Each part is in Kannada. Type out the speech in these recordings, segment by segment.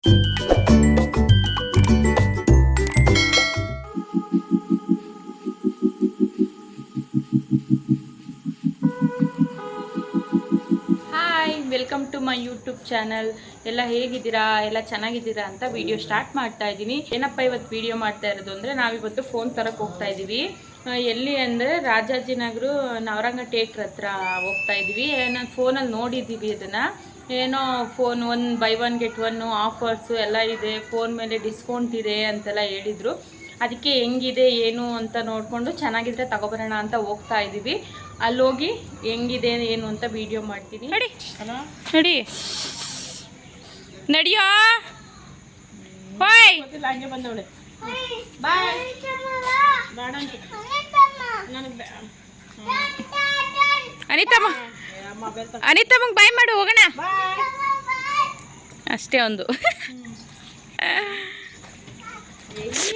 Welcome to my YouTube channel. ಎಲ್ಲ ಹೇಗಿದ್ದೀರಾ? ಎಲ್ಲ ಚೆನ್ನಾಗಿದ್ದೀರಾ ಅಂತ ವಿಡಿಯೋ ಸ್ಟಾರ್ಟ್ ಮಾಡ್ತಾ ಇದ್ದೀನಿ. ಏನಪ್ಪ ಇವತ್ತು ವಿಡಿಯೋ ಮಾಡ್ತಾ ಇರೋದು ಅಂದರೆ, ನಾವಿವತ್ತು ಫೋನ್ ತರಕ್ಕೆ ಹೋಗ್ತಾ ಇದ್ದೀವಿ. ಎಲ್ಲಿ ಅಂದರೆ ರಾಜಾಜಿನಗರ ನವರಂಗ ಥಿಯೇಟ್ರ್ ಹತ್ರ ಹೋಗ್ತಾ ಇದ್ದೀವಿ. ನಾನು ಫೋನಲ್ಲಿ ನೋಡಿದ್ದೀವಿ ಅದನ್ನು. ಏನೋ ಫೋನ್ 1 ಬೈ 1 ಗೆಟ್ 1 ಆಫರ್ಸು ಎಲ್ಲ ಇದೆ, ಫೋನ್ ಮೇಲೆ ಡಿಸ್ಕೌಂಟ್ ಇದೆ ಅಂತೆಲ್ಲ ಹೇಳಿದರು. ಅದಕ್ಕೆ ಹೆಂಗಿದೆ ಏನು ಅಂತ ನೋಡಿಕೊಂಡು ಚೆನ್ನಾಗಿದ್ರೆ ತಗೊಬರೋಣ ಅಂತ ಹೋಗ್ತಾ ಇದ್ದೀವಿ. ಅಲ್ಲೋಗಿ ಹೆಂಗಿದೆ ಏನು ಅಂತ ವಿಡಿಯೋ ಮಾಡ್ತೀನಿ. ನಡಿ ನಡಿ ನಡಿಯೋ ಬಾಯ್. ಹಂಗೆ ಬಂದವಳೆ ಬಾಯ್. ಅನಿತಮ್ಮಂಗೆ ಬಾಯ್ ಮಾಡು, ಹೋಗೋಣ ಅಷ್ಟೇ. ಒಂದು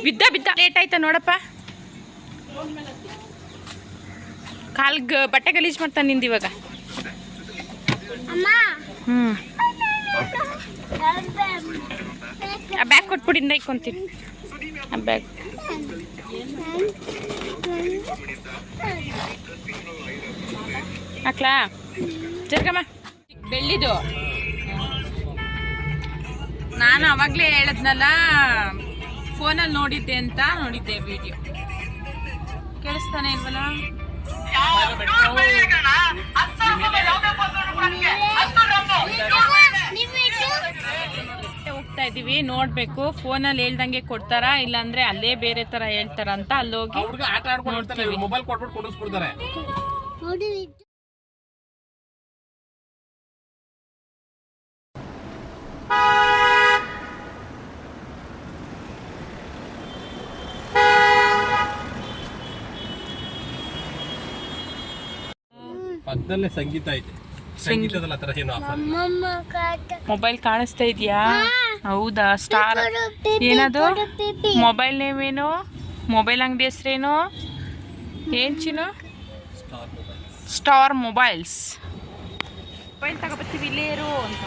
ಬಿದ್ದ ಲೇಟ್ ಆಯ್ತಾ ನೋಡಪ್ಪ. ಕಾಲ್ಗೆ ಬಟ್ಟೆ ಗಲೀಜು ಮಾಡ್ತಾನೆ ನಿಂದು ಇವಾಗ. ಆ ಬ್ಯಾಗ್ ಕೊಟ್ಬಿಡಿಂದ ಇಕ್ಕೊಂತೀನಿ. ಆ ಬ್ಯಾಗ್ ಹಾಕ್ಲಾ? ಜರ್ಗಮ್ಮ ಬೆಳ್ಳಿದು. ನಾನು ಅವಾಗಲೇ ಹೇಳದ್ನಲ್ಲ, ಫೋನಲ್ಲಿ ನೋಡಿದ್ದೆ ಅಂತ. ನೋಡಿದ್ದೆ ವಿಡಿಯೋ. ಕೇಳಿಸ್ತಾನೆ ಇಲ್ವಲ್ಲ? ಹೋಗ್ತಾ ಇದ್ದೀವಿ, ನೋಡ್ಬೇಕು ಫೋನಲ್ಲಿ ಹೇಳ್ದಂಗೆ ಕೊಡ್ತಾರಾ ಇಲ್ಲಾಂದ್ರೆ ಅಲ್ಲೇ ಬೇರೆ ತರ ಹೇಳ್ತಾರ ಅಂತ ಅಲ್ಲೋಗಿ ಮೊಬೈಲ್ ಕೊಟ್ಬಿಟ್ಟು ಕೊಡಿಸ್ಬಿಡ್ತಾರೆ. ಪಕ್ಕದಲ್ಲೇ ಸಂಗೀತ ಐತೆ. ಸಂಗೀತದಲ್ಲಿ ಆ ಥರ ಏನು ಆಫರ್ ಇಲ್ಲ. ಮೊಬೈಲ್ ಕಾಣಿಸ್ತಾ ಇದೆಯಾ? ಹೌದಾ? ಸ್ಟಾರ್ ಏನದು? ಮೊಬೈಲ್ ನೇಮ್ ಏನು? ಮೊಬೈಲ್ ಅಂಗಡಿ ಹೆಸ್ರೇನು? ಏನು ಚಿನ್ನು? Star mobiles. ಮೊಬೈಲ್ ತಗೋಬರ್ತೀವಿ, ಇಲ್ಲೇ ಇರು ಅಂತ.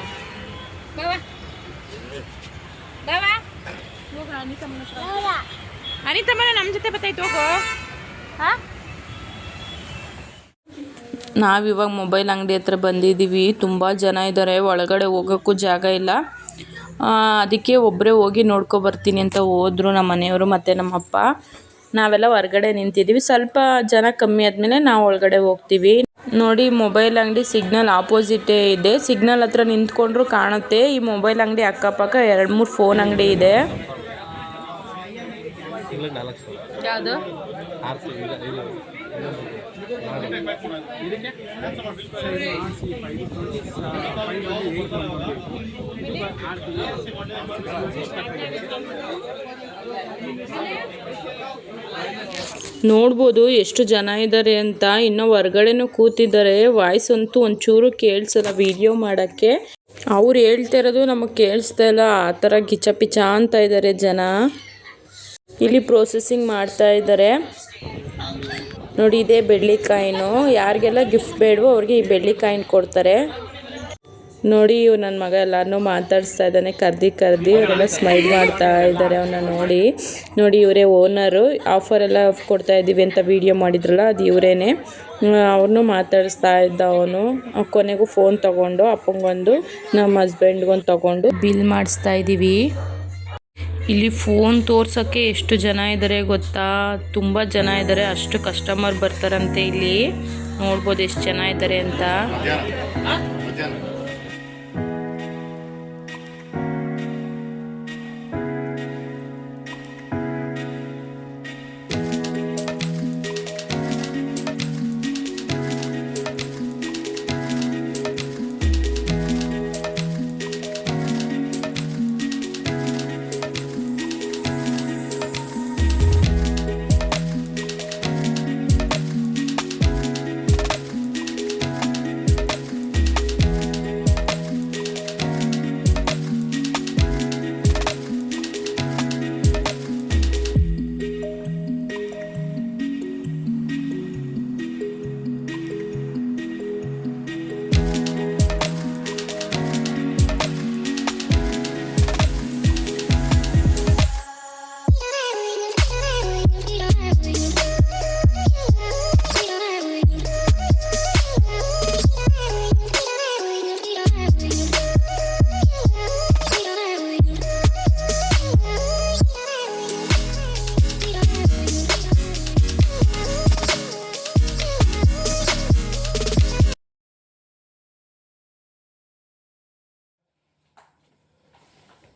ಅನಿತಮ್ಮನ ನಮ್ಮ ಜೊತೆ ಬತ್ತಾಯ್ತು, ಹೋಗು. ಹಾಂ, ನಾವಿವಾಗ ಮೊಬೈಲ್ ಅಂಗಡಿ ಹತ್ರ ಬಂದಿದ್ದೀವಿ. ತುಂಬ ಜನ ಇದ್ದಾರೆ, ಒಳಗಡೆ ಹೋಗೋಕ್ಕೂ ಜಾಗ ಇಲ್ಲ. ಅದಕ್ಕೆ ಒಬ್ಬರೇ ಹೋಗಿ ನೋಡ್ಕೊಬರ್ತೀನಿ ಅಂತ ಹೋದರು ನಮ್ಮ ಮನೆಯವರು ಮತ್ತು ನಮ್ಮಪ್ಪ. ನಾವೆಲ್ಲ ಹೊರಗಡೆ ನಿಂತಿದ್ದೀವಿ. ಸ್ವಲ್ಪ ಜನ ಕಮ್ಮಿ ಆದಮೇಲೆ ನಾವು ಒಳಗಡೆ ಹೋಗ್ತೀವಿ. ನೋಡಿ, ಮೊಬೈಲ್ ಅಂಗಡಿ ಸಿಗ್ನಲ್ ಆಪೋಸಿಟೇ ಇದೆ. ಸಿಗ್ನಲ್ ಹತ್ರ ನಿಂತ್ಕೊಂಡ್ರು ಕಾಣುತ್ತೆ. ಈ ಮೊಬೈಲ್ ಅಂಗಡಿ ಅಕ್ಕಪಕ್ಕ 2-3 ಫೋನ್ ಅಂಗಡಿ ಇದೆ. ಯಾವುದು? ನೋಡ್ಬೋದು ಎಷ್ಟು ಜನ ಇದ್ದಾರೆ ಅಂತ. ಇನ್ನೂ ಹೊರಗಡೆನೂ ಕೂತಿದ್ದಾರೆ. ವಾಯ್ಸ್ ಅಂತೂ ಒಂಚೂರು ಕೇಳಿಸಲ್ಲ ವಿಡಿಯೋ ಮಾಡೋಕ್ಕೆ. ಅವ್ರು ಹೇಳ್ತಾ ಇರೋದು ನಮಗೆ ಕೇಳಿಸ್ತಾ ಇಲ್ಲ. ಆ ಥರ ಗಿಚ ಪಿಚ ಅಂತ ಇದ್ದಾರೆ ಜನ. ಇಲ್ಲಿ ಪ್ರೋಸೆಸಿಂಗ್ ಮಾಡ್ತಾ ಇದ್ದಾರೆ ನೋಡಿ. ಇದೇ ಬೆಳ್ಳಿಕಾಯಿನು. ಯಾರಿಗೆಲ್ಲ ಗಿಫ್ಟ್ ಬೇಡವೋ ಅವ್ರಿಗೆ ಈ ಬೆಳ್ಳಿಕಾಯಿನ ಕೊಡ್ತಾರೆ ನೋಡಿ. ಇವ್ ನನ್ನ ಮಗ ಎಲ್ಲರನ್ನೂ ಮಾತಾಡಿಸ್ತಾ ಇದ್ದಾನೆ. ಕರ್ದು ಅವರೆಲ್ಲ ಸ್ಮೈಲ್ ಮಾಡ್ತಾ ಇದ್ದಾರೆ ಅವನ್ನ ನೋಡಿ. ಇವರೇ ಓನರು. ಆಫರ್ ಎಲ್ಲ ಕೊಡ್ತಾ ಇದ್ದೀವಿ ಅಂತ ವಿಡಿಯೋ ಮಾಡಿದ್ರಲ್ಲ, ಅದು ಇವರೇನೆ. ಅವ್ರನ್ನೂ ಮಾತಾಡಿಸ್ತಾ ಇದ್ದ ಅವನು. ಕೊನೆಗೂ ಫೋನ್ ತೊಗೊಂಡು ಅಪ್ಪಂಗೊಂದು ನಮ್ಮ ಹಸ್ಬೆಂಡ್ಗೊಂದು ತೊಗೊಂಡು ಬಿಲ್ ಮಾಡಿಸ್ತಾ ಇದ್ದೀವಿ. ಇಲ್ಲಿ ಫೋನ್ ತೋರ್ಸೋಕ್ಕೆ ಎಷ್ಟು ಜನ ಇದ್ದಾರೆ ಗೊತ್ತಾ? ತುಂಬ ಜನ ಇದ್ದಾರೆ. ಅಷ್ಟು ಕಸ್ಟಮರ್ ಬರ್ತಾರಂತೆ ಇಲ್ಲಿ. ನೋಡ್ಬೋದು ಎಷ್ಟು ಜನ ಇದ್ದಾರೆ ಅಂತ.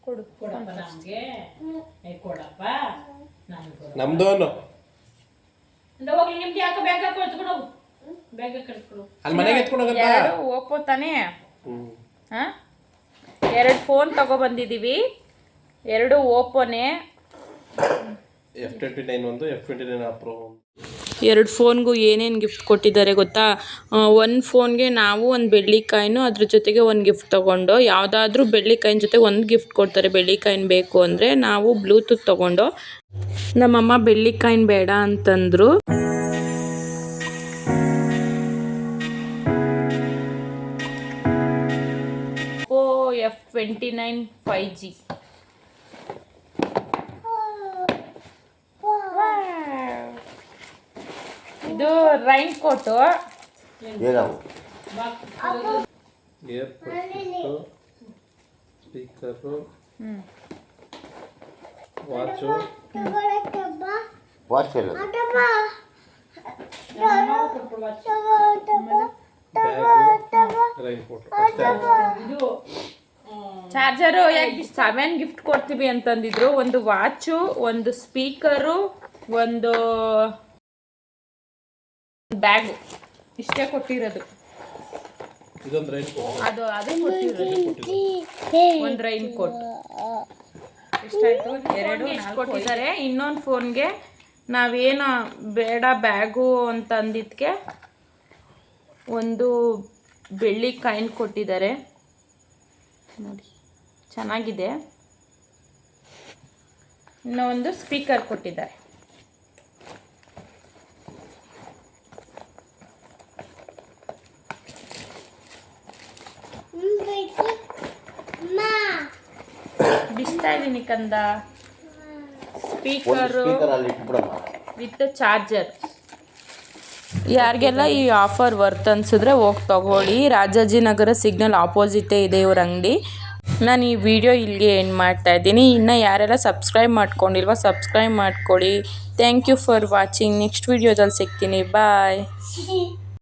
ಕೊಡು ನಮ್ದೋನು ಅಲ್ಲಿ ಮನೆಗೆ ಎತ್ಕೊಂಡು ಹೋಗಪ್ಪ. ಎರಡು ಓಪೋ ತಾನೇ. ಹಾಂ, 2 ಫೋನ್ ತಗೊಬಂದಿದ್ದೀವಿ. 2 ಓಪೋನೇ. F29 ಒಂದು, F29 Pro. 2 ಫೋನ್ಗೂ ಏನೇನು ಗಿಫ್ಟ್ ಕೊಟ್ಟಿದ್ದಾರೆ ಗೊತ್ತಾ? ಒಂದು ಫೋನ್ಗೆ ನಾವು ಒಂದು ಬೆಳ್ಳಿಕಾಯಿನೂ ಅದ್ರ ಜೊತೆಗೆ ಒಂದು ಗಿಫ್ಟ್ ತೊಗೊಂಡು, ಯಾವುದಾದ್ರೂ ಬೆಳ್ಳಿಕಾಯಿನ ಜೊತೆ ಒಂದು ಗಿಫ್ಟ್ ಕೊಡ್ತಾರೆ. ಬೆಳ್ಳಿಕಾಯಿನ ಬೇಕು ಅಂದರೆ ನಾವು ಬ್ಲೂಟೂತ್ ತೊಗೊಂಡು, ನಮ್ಮಮ್ಮ ಬೆಳ್ಳಿಕಾಯಿನ ಬೇಡ ಅಂತಂದರು. F29 5G. ಇದು rain coat. Speaker, watch, charger 7 gift ಕೊಡ್ತೀವಿ ಅಂತಂದಿದ್ರು. ಒಂದು ವಾಚು, ಒಂದು ಸ್ಪೀಕರು, ಒಂದು ಬ್ಯಾಗು, ಇಷ್ಟೇ ಕೊಟ್ಟಿರೋದು. ಅದು ಅದೇ ಕೊಟ್ಟಿರೋದು. ಒಂದು ರೈನ್ ಕೋಟ್ ಎಷ್ಟಾಯ್ತು? 2 ಕೊಟ್ಟಿದ್ದಾರೆ. ಇನ್ನೊಂದು ಫೋನ್ಗೆ ನಾವೇನು ಬೇಡ ಬ್ಯಾಗು ಅಂತ ಅಂದಿದ್ದಕ್ಕೆ ಒಂದು ಬೆಳ್ಳಿ ಕಾಯಿನ್ ಕೊಟ್ಟಿದ್ದಾರೆ. ನೋಡಿ, ಚೆನ್ನಾಗಿದೆ. ಇನ್ನೂ ಒಂದು ಸ್ಪೀಕರ್ ಕೊಟ್ಟಿದ್ದಾರೆ. ಬಿಸ್ತಾ ಇದ್ದೀನಿ ಕಂದ. Speaker with charger. ಯಾರಿಗೆಲ್ಲ ಈ ಆಫರ್ ವರ್ತ್ ಅನಿಸಿದ್ರೆ ಹೋಗಿ ತಗೊಳ್ಳಿ. ರಾಜಾಜಿನಗರ ಸಿಗ್ನಲ್ ಆಪೋಸಿಟೇ ಇದೆ ಇವ್ರ ಅಂಗಡಿ. ನಾನು ಈ ವಿಡಿಯೋ ಇಲ್ಲಿಗೆ ಎಂಡ್ ಮಾಡ್ತಾ ಇದ್ದೀನಿ. ಇನ್ನು ಯಾರೆಲ್ಲ ಸಬ್ಸ್ಕ್ರೈಬ್ ಮಾಡ್ಕೊಂಡಿಲ್ವ ಸಬ್ಸ್ಕ್ರೈಬ್ ಮಾಡ್ಕೊಳ್ಳಿ. Thank you for watching. Next ವಿಡಿಯೋದಲ್ಲಿ ಸಿಗ್ತೀನಿ. ಬಾಯ್.